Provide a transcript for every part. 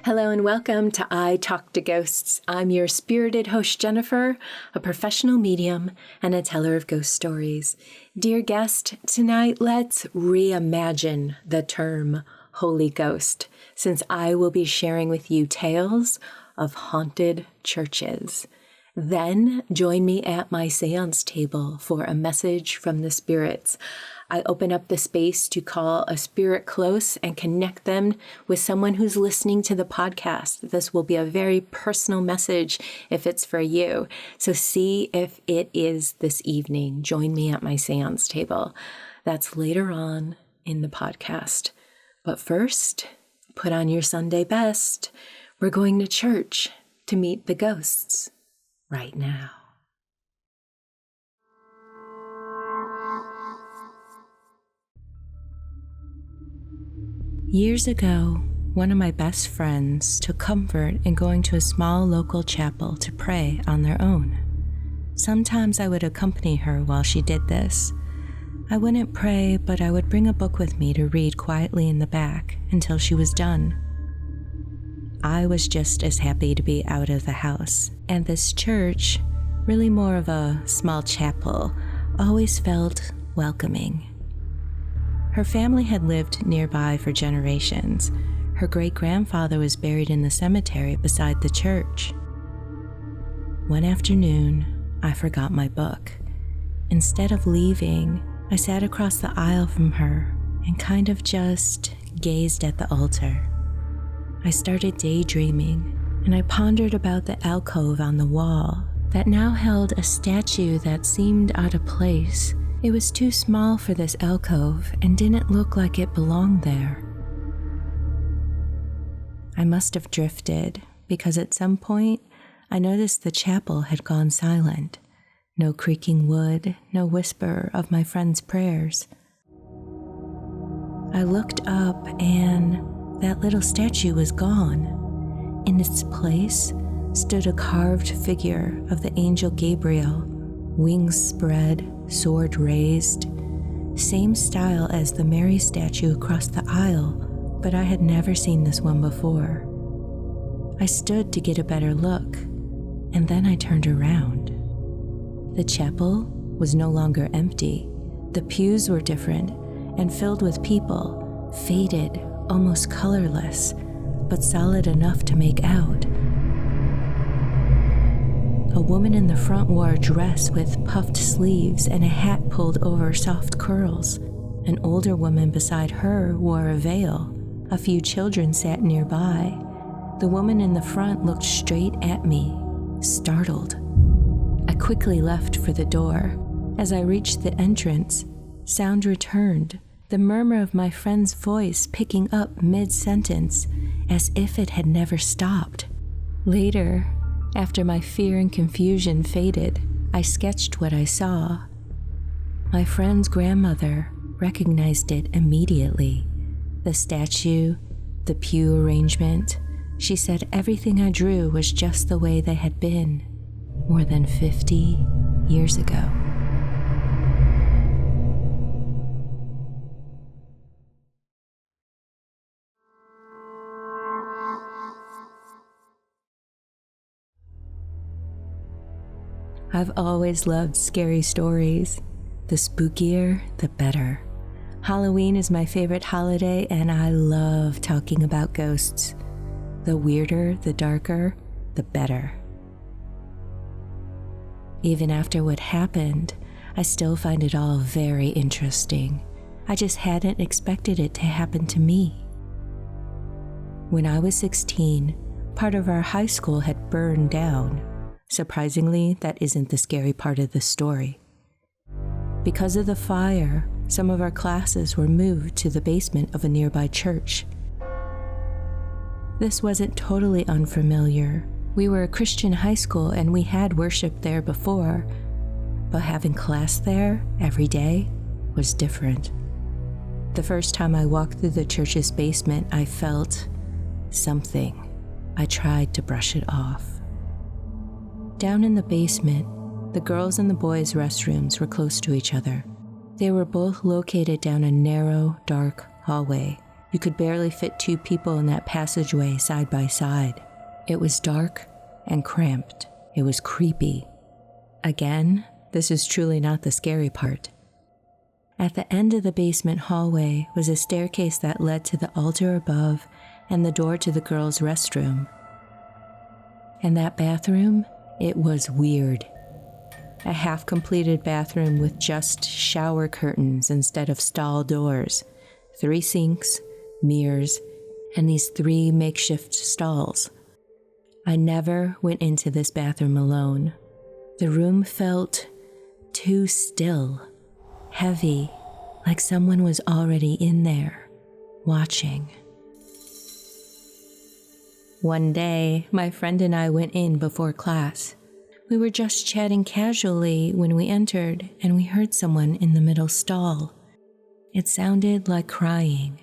Hello and welcome to I Talk to Ghosts. I'm your spirited host, Jennifer, a professional medium and a teller of ghost stories. Dear guest, tonight let's reimagine the term Holy Ghost, since I will be sharing with you tales of haunted churches. Then join me at my seance table for a message from the spirits. I open up the space to call a spirit close and connect them with someone who's listening to the podcast. This will be a very personal message if it's for you. So see if it is this evening. Join me at my seance table. That's later on in the podcast. But first, put on your Sunday best. We're going to church to meet the ghosts right now. Years ago, one of my best friends took comfort in going to a small local chapel to pray on their own. Sometimes I would accompany her while she did this. I wouldn't pray, but I would bring a book with me to read quietly in the back until she was done. I was just as happy to be out of the house, and this church, really more of a small chapel, always felt welcoming. Her family had lived nearby for generations. Her great-grandfather was buried in the cemetery beside the church. One afternoon, I forgot my book. Instead of leaving, I sat across the aisle from her and kind of just gazed at the altar. I started daydreaming, and I pondered about the alcove on the wall that now held a statue that seemed out of place. It was too small for this alcove and didn't look like it belonged there. I must have drifted because at some point I noticed the chapel had gone silent. No creaking wood, no whisper of my friend's prayers. I looked up and that little statue was gone. In its place stood a carved figure of the angel Gabriel, wings spread, sword raised, same style as the Mary statue across the aisle, but I had never seen this one before. I stood to get a better look, and then I turned around. The chapel was no longer empty. The pews were different and filled with people, faded, almost colorless, but solid enough to make out. A woman in the front wore a dress with puffed sleeves and a hat pulled over soft curls. An older woman beside her wore a veil. A few children sat nearby. The woman in the front looked straight at me, startled. I quickly left for the door. As I reached the entrance, sound returned, the murmur of my friend's voice picking up mid-sentence, as if it had never stopped. Later, after my fear and confusion faded, I sketched what I saw. My friend's grandmother recognized it immediately. The statue, the pew arrangement. She said everything I drew was just the way they had been, more than 50 years ago. I've always loved scary stories. The spookier, the better. Halloween is my favorite holiday, and I love talking about ghosts. The weirder, the darker, the better. Even after what happened, I still find it all very interesting. I just hadn't expected it to happen to me. When I was 16, part of our high school had burned down. Surprisingly, that isn't the scary part of the story. Because of the fire, some of our classes were moved to the basement of a nearby church. This wasn't totally unfamiliar. We were a Christian high school and we had worshiped there before, but having class there every day was different. The first time I walked through the church's basement, I felt something. I tried to brush it off. Down in the basement, the girls' and the boys' restrooms were close to each other. They were both located down a narrow, dark hallway. You could barely fit 2 people in that passageway side by side. It was dark and cramped. It was creepy. Again, this is truly not the scary part. At the end of the basement hallway was a staircase that led to the altar above and the door to the girls' restroom. And that bathroom, it was weird. A half-completed bathroom with just shower curtains instead of stall doors, 3 sinks, mirrors, and these 3 makeshift stalls. I never went into this bathroom alone. The room felt too still, heavy, like someone was already in there, watching. One day, my friend and I went in before class. We were just chatting casually when we entered, and we heard someone in the middle stall. It sounded like crying.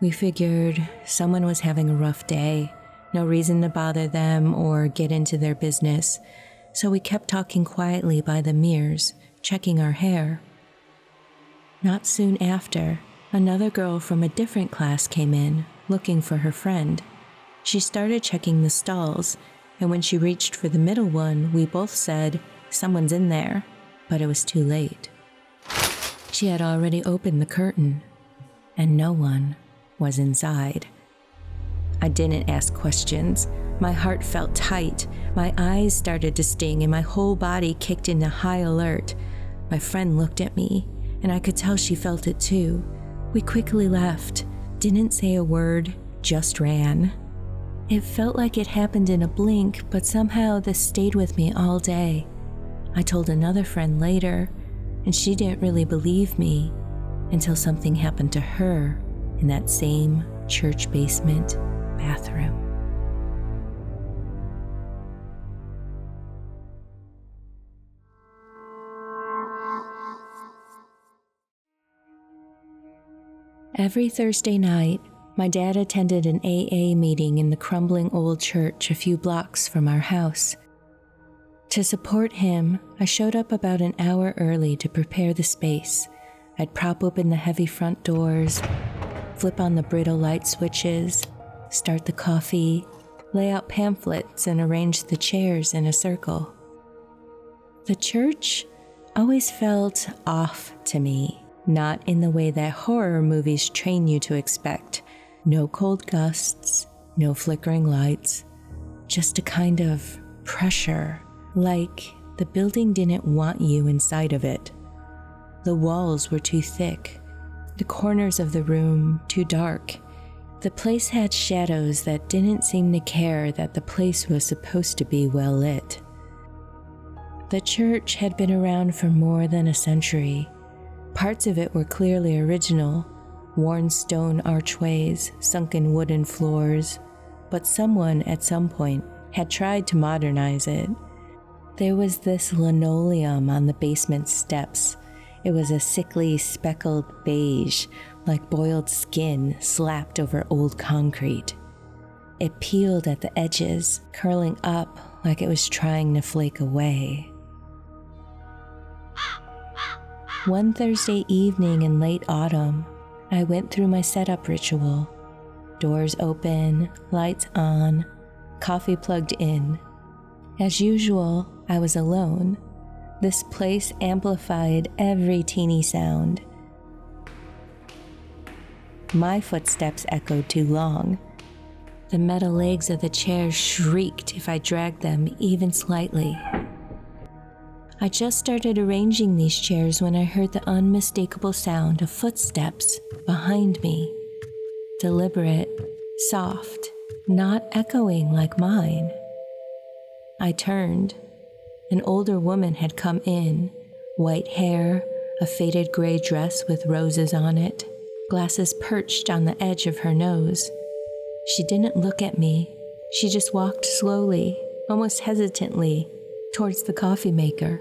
We figured someone was having a rough day, no reason to bother them or get into their business, so we kept talking quietly by the mirrors, checking our hair. Not soon after, another girl from a different class came in, looking for her friend. She started checking the stalls, and when she reached for the middle one, we both said, "Someone's in there," but it was too late. She had already opened the curtain, and no one was inside. I didn't ask questions. My heart felt tight, my eyes started to sting, and my whole body kicked into high alert. My friend looked at me, and I could tell she felt it too. We quickly left, didn't say a word, just ran. It felt like it happened in a blink, but somehow this stayed with me all day. I told another friend later, and she didn't really believe me until something happened to her in that same church basement bathroom. Every Thursday night, my dad attended an AA meeting in the crumbling old church a few blocks from our house. To support him, I showed up about an hour early to prepare the space. I'd prop open the heavy front doors, flip on the brittle light switches, start the coffee, lay out pamphlets, and arrange the chairs in a circle. The church always felt off to me, not in the way that horror movies train you to expect. No cold gusts, no flickering lights, just a kind of pressure, like the building didn't want you inside of it. The walls were too thick, the corners of the room too dark. The place had shadows that didn't seem to care that the place was supposed to be well lit. The church had been around for more than a century. Parts of it were clearly original, worn stone archways, sunken wooden floors, but someone at some point had tried to modernize it. There was this linoleum on the basement steps. It was a sickly speckled beige, like boiled skin slapped over old concrete. It peeled at the edges, curling up like it was trying to flake away. One Thursday evening in late autumn, I went through my setup ritual. Doors open, lights on, coffee plugged in. As usual, I was alone. This place amplified every teeny sound. My footsteps echoed too long. The metal legs of the chairs shrieked if I dragged them even slightly. I just started arranging these chairs when I heard the unmistakable sound of footsteps behind me. Deliberate, soft, not echoing like mine. I turned. An older woman had come in, white hair, a faded gray dress with roses on it, glasses perched on the edge of her nose. She didn't look at me. She just walked slowly, almost hesitantly, towards the coffee maker.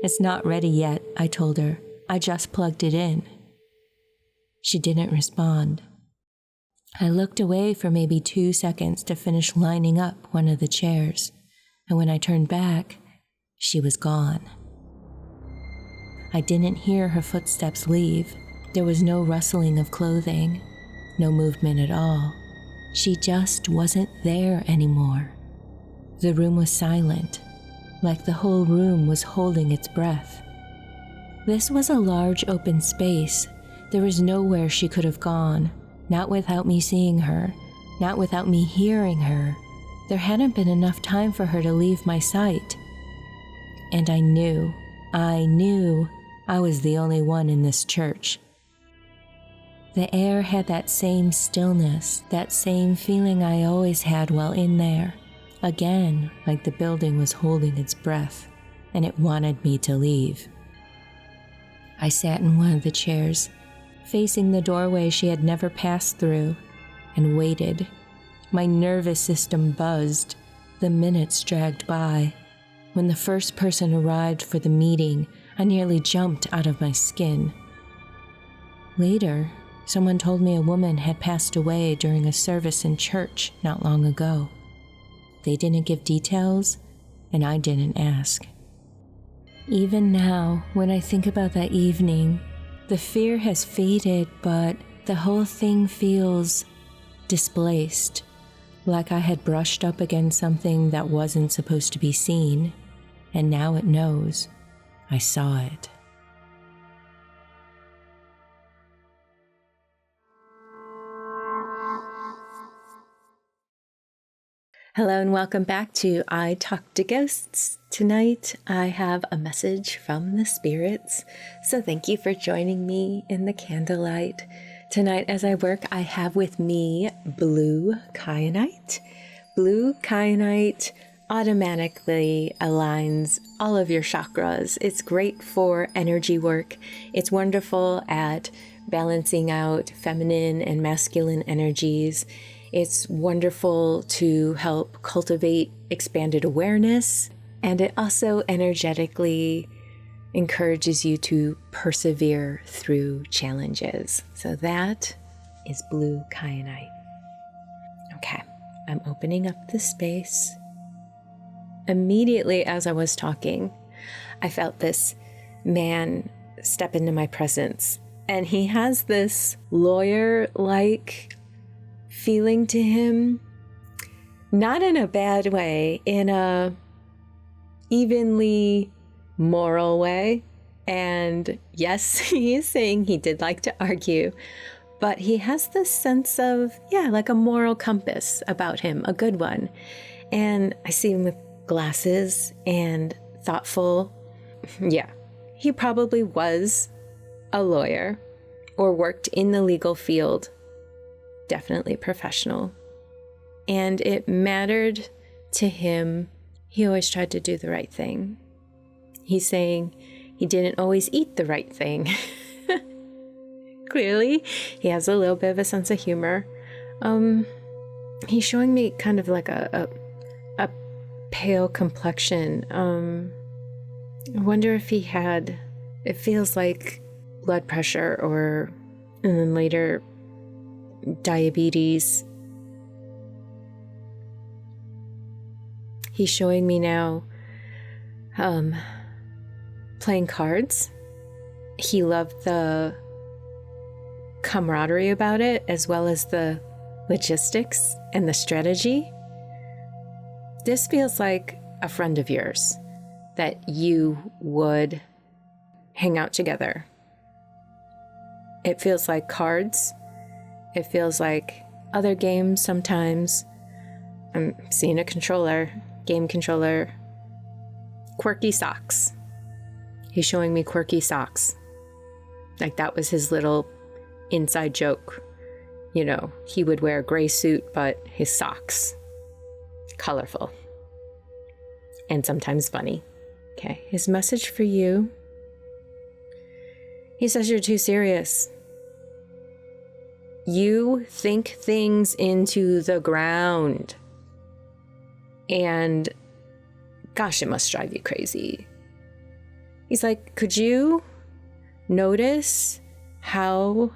"It's not ready yet," I told her. "I just plugged it in." She didn't respond. I looked away for maybe 2 seconds to finish lining up one of the chairs, and when I turned back, she was gone. I didn't hear her footsteps leave. There was no rustling of clothing, no movement at all. She just wasn't there anymore. The room was silent, like the whole room was holding its breath. This was a large open space. There was nowhere she could have gone, not without me seeing her, not without me hearing her. There hadn't been enough time for her to leave my sight. And I knew I was the only one in this church. The air had that same stillness, that same feeling I always had while in there. Again, like the building was holding its breath, and it wanted me to leave. I sat in one of the chairs, facing the doorway she had never passed through, and waited. My nervous system buzzed. The minutes dragged by. When the first person arrived for the meeting, I nearly jumped out of my skin. Later, someone told me a woman had passed away during a service in church not long ago. They didn't give details, and I didn't ask. Even now, when I think about that evening, the fear has faded, but the whole thing feels displaced, like I had brushed up against something that wasn't supposed to be seen, and now it knows. I saw it. Hello and welcome back to I Talk to Ghosts. Tonight I have a message from the spirits, so thank you for joining me in the candlelight. Tonight as I work, I have with me blue kyanite. Blue kyanite automatically aligns all of your chakras. It's great for energy work. It's wonderful at balancing out feminine and masculine energies. It's wonderful to help cultivate expanded awareness, and it also energetically encourages you to persevere through challenges. So that is blue kyanite. Okay, I'm opening up the space. Immediately as I was talking, I felt this man step into my presence, and he has this lawyer-like feeling to him, not in a bad way, in a evenly moral way. And yes, he is saying he did like to argue, but he has this sense of, like a moral compass about him, a good one. And I see him with glasses and thoughtful. Yeah, he probably was a lawyer or worked in the legal field. Definitely professional. And it mattered to him. He always tried to do the right thing. He's saying he didn't always eat the right thing. Clearly, he has a little bit of a sense of humor. He's showing me kind of like a pale complexion. I wonder if he had, it feels like blood pressure or, and then later, diabetes. He's showing me now playing cards. He loved the camaraderie about it, as well as the logistics and the strategy. This feels like a friend of yours that you would hang out together. It feels like cards. It feels like other games sometimes. I'm seeing a controller, game controller. Quirky socks. He's showing me quirky socks. Like that was his little inside joke. You know, he would wear a gray suit, but his socks. Colorful. And sometimes funny. Okay, his message for you. He says you're too serious. You think things into the ground. And gosh, it must drive you crazy. He's like, could you notice how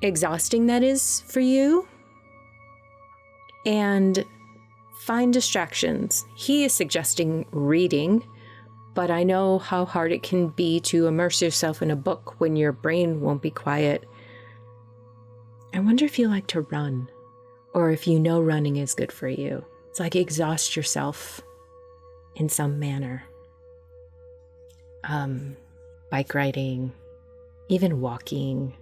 exhausting that is for you? And find distractions. He is suggesting reading, But I know how hard it can be to immerse yourself in a book when your brain won't be quiet. I wonder if you like to run, or if you know running is good for you. It's like exhaust yourself in some manner. Bike riding, even walking.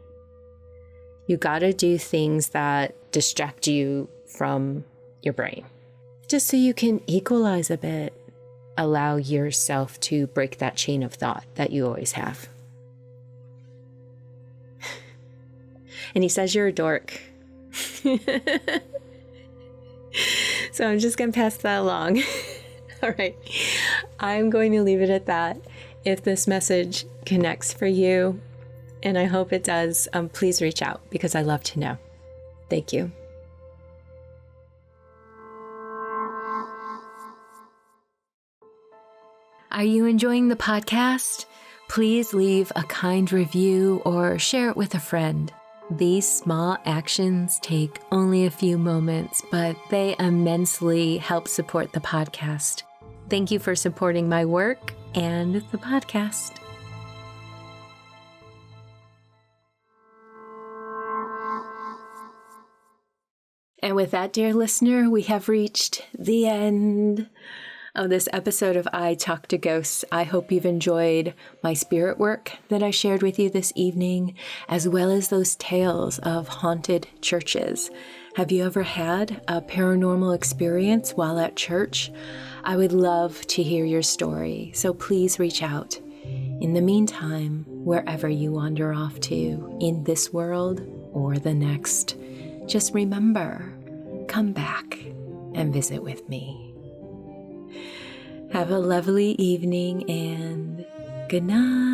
You gotta do things that distract you from your brain, just so you can equalize a bit. Allow yourself to break that chain of thought that you always have. And he says you're a dork. So I'm just going to pass that along. All right. I'm going to leave it at that. If this message connects for you, and I hope it does, please reach out because I love to know. Thank you. Are you enjoying the podcast? Please leave a kind review or share it with a friend. These small actions take only a few moments, but they immensely help support the podcast. Thank you for supporting my work and the podcast. And with that, dear listener, we have reached the end of this episode of I Talk to Ghosts. I hope you've enjoyed my spirit work that I shared with you this evening, as well as those tales of haunted churches. Have you ever had a paranormal experience while at church? I would love to hear your story, so please reach out. In the meantime, wherever you wander off to, in this world or the next, just remember, come back and visit with me. Have a lovely evening and good night.